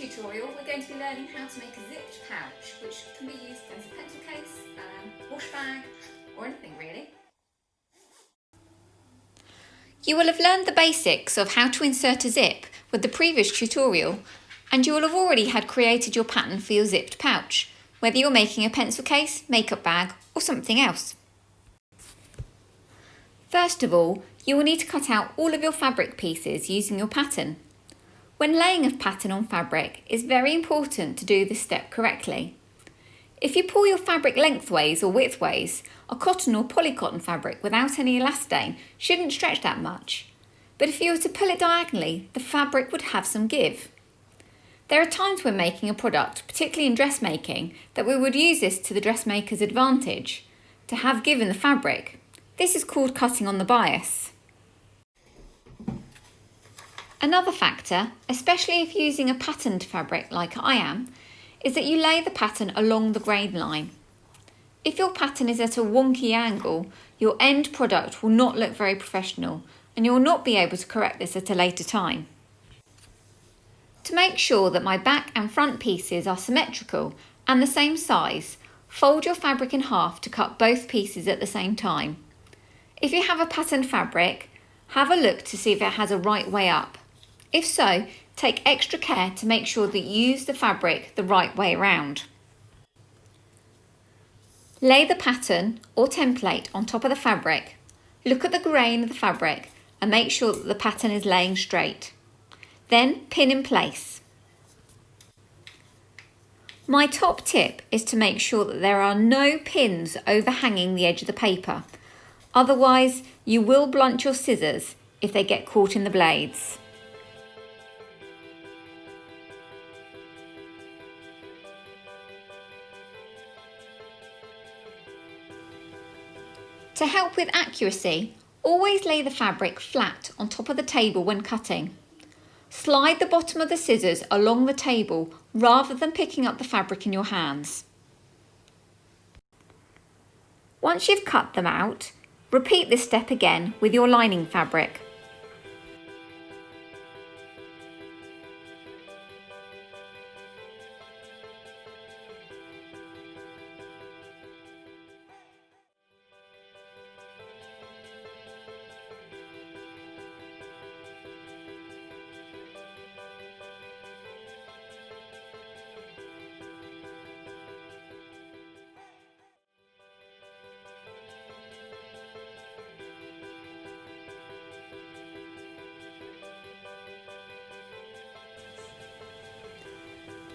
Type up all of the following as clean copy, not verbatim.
tutorial we're going to be learning how to make a zipped pouch which can be used as a pencil case, wash bag or anything really. You will have learned the basics of how to insert a zip with the previous tutorial, and you will have already had created your pattern for your zipped pouch, whether you're making a pencil case, makeup bag or something else. First of all, you will need to cut out all of your fabric pieces using your pattern. When laying a pattern on fabric, it's very important to do this step correctly. If you pull your fabric lengthways or widthways, a cotton or polycotton fabric without any elastane shouldn't stretch that much. But if you were to pull it diagonally, the fabric would have some give. There are times when making a product, particularly in dressmaking, that we would use this to the dressmaker's advantage, to have give in the fabric. This is called cutting on the bias. Another factor, especially if using a patterned fabric like I am, is that you lay the pattern along the grain line. If your pattern is at a wonky angle, your end product will not look very professional and you will not be able to correct this at a later time. To make sure that my back and front pieces are symmetrical and the same size, fold your fabric in half to cut both pieces at the same time. If you have a patterned fabric, have a look to see if it has a right way up. If so, take extra care to make sure that you use the fabric the right way around. Lay the pattern or template on top of the fabric. Look at the grain of the fabric and make sure that the pattern is laying straight. Then pin in place. My top tip is to make sure that there are no pins overhanging the edge of the paper. Otherwise, you will blunt your scissors if they get caught in the blades. To help with accuracy, always lay the fabric flat on top of the table when cutting. Slide the bottom of the scissors along the table rather than picking up the fabric in your hands. Once you've cut them out, repeat this step again with your lining fabric.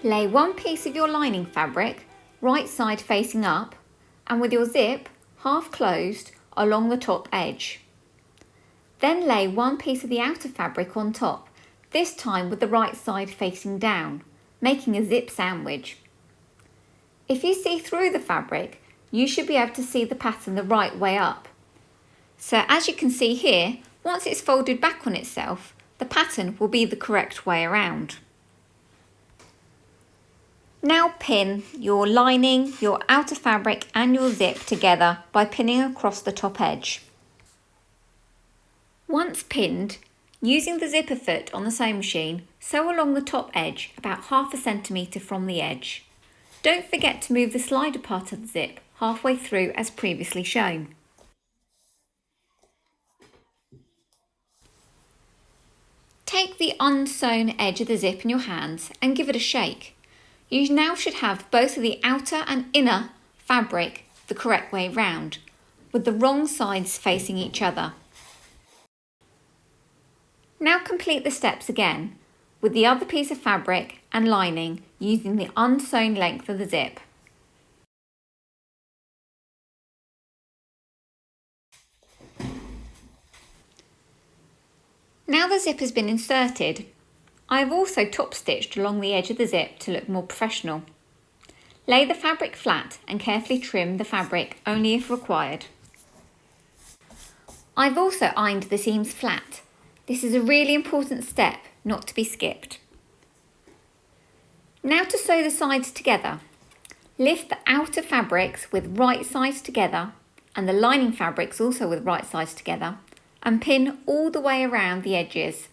Lay one piece of your lining fabric, right side facing up, and with your zip half closed along the top edge. Then lay one piece of the outer fabric on top, this time with the right side facing down, making a zip sandwich. If you see through the fabric, you should be able to see the pattern the right way up. So as you can see here, once it's folded back on itself, the pattern will be the correct way around. Now pin your lining, your outer fabric and your zip together by pinning across the top edge. Once pinned, using the zipper foot on the sewing machine, sew along the top edge about 1/2 centimetre from the edge. Don't forget to move the slider part of the zip halfway through as previously shown. Take the unsewn edge of the zip in your hands and give it a shake. You now should have both of the outer and inner fabric the correct way round, with the wrong sides facing each other. Now complete the steps again, with the other piece of fabric and lining using the unsewn length of the zip. Now the zip has been inserted, I have also top stitched along the edge of the zip to look more professional. Lay the fabric flat and carefully trim the fabric only if required. I've also ironed the seams flat. This is a really important step not to be skipped. Now to sew the sides together. Lift the outer fabrics with right sides together and the lining fabrics also with right sides together and pin all the way around the edges.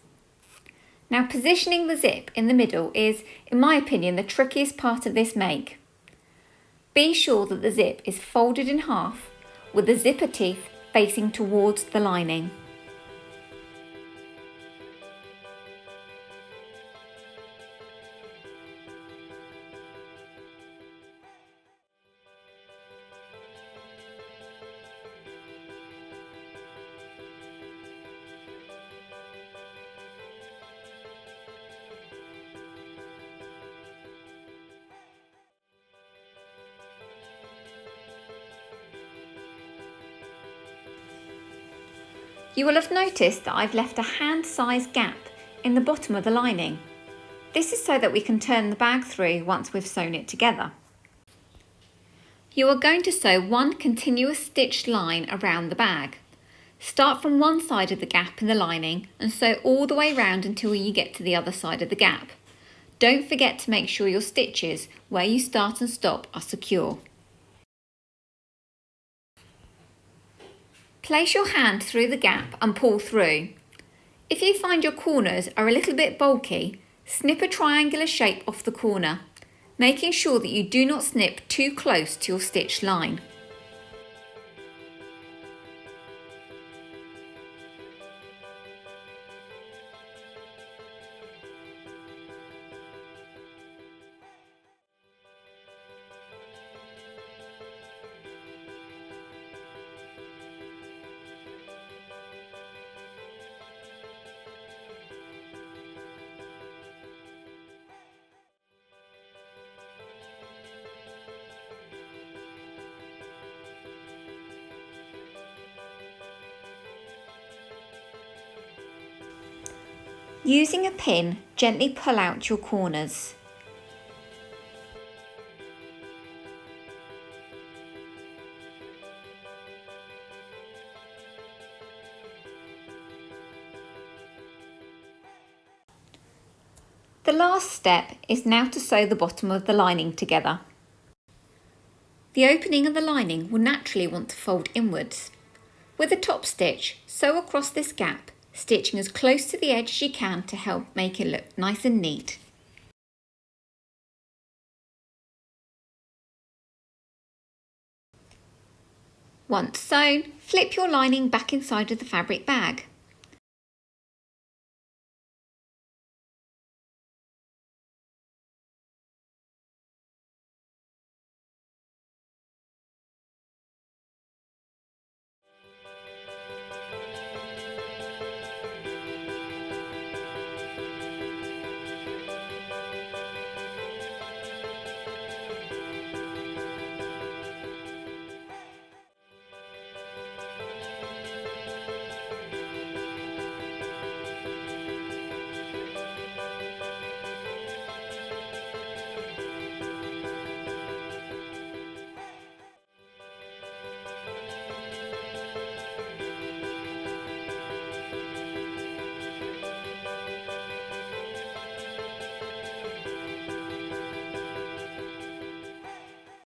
Now, positioning the zip in the middle is, in my opinion, the trickiest part of this make. Be sure that the zip is folded in half with the zipper teeth facing towards the lining. You will have noticed that I've left a hand-sized gap in the bottom of the lining. This is so that we can turn the bag through once we've sewn it together. You are going to sew one continuous stitched line around the bag. Start from one side of the gap in the lining and sew all the way round until you get to the other side of the gap. Don't forget to make sure your stitches where you start and stop are secure. Place your hand through the gap and pull through. If you find your corners are a little bit bulky, snip a triangular shape off the corner, making sure that you do not snip too close to your stitched line. Using a pin, gently pull out your corners. The last step is now to sew the bottom of the lining together. The opening of the lining will naturally want to fold inwards. With a top stitch, sew across this gap, stitching as close to the edge as you can to help make it look nice and neat. Once sewn, flip your lining back inside of the fabric bag.